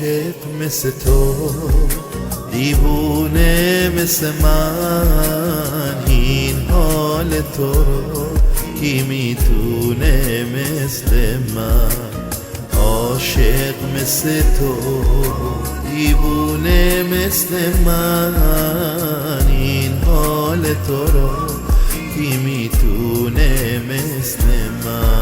عاشق مثل تو، دیوونه مثل من، این حال تو رو کی میتونه مثل من؟ عاشق مثل تو، دیوونه مثل من، این حال تو رو کی میتونه مثل من؟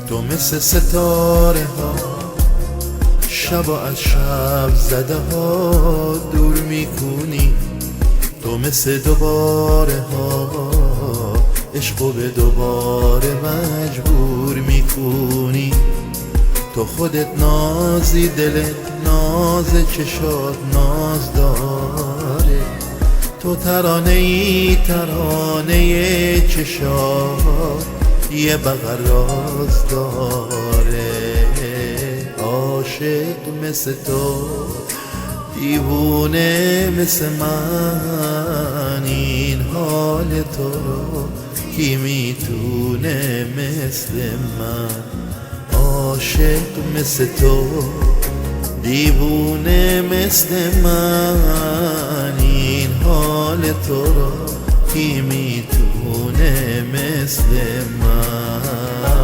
تو مثل ستاره ها شب و از شب زده ها دور میکنی، تو مثل دوباره ها عشقو به دوباره مجبور میکنی. تو خودت نازی، دلت ناز، چشات ناز داره، تو ترانه ای ترانه چشات یه بغل راز داره. عاشق مثل تو، دیوونه مثل من، این حال تو رو کی میتونه مثل من؟ عاشق مثل تو، دیوونه مثل من، این حال تو رو کی میتونه مثل من؟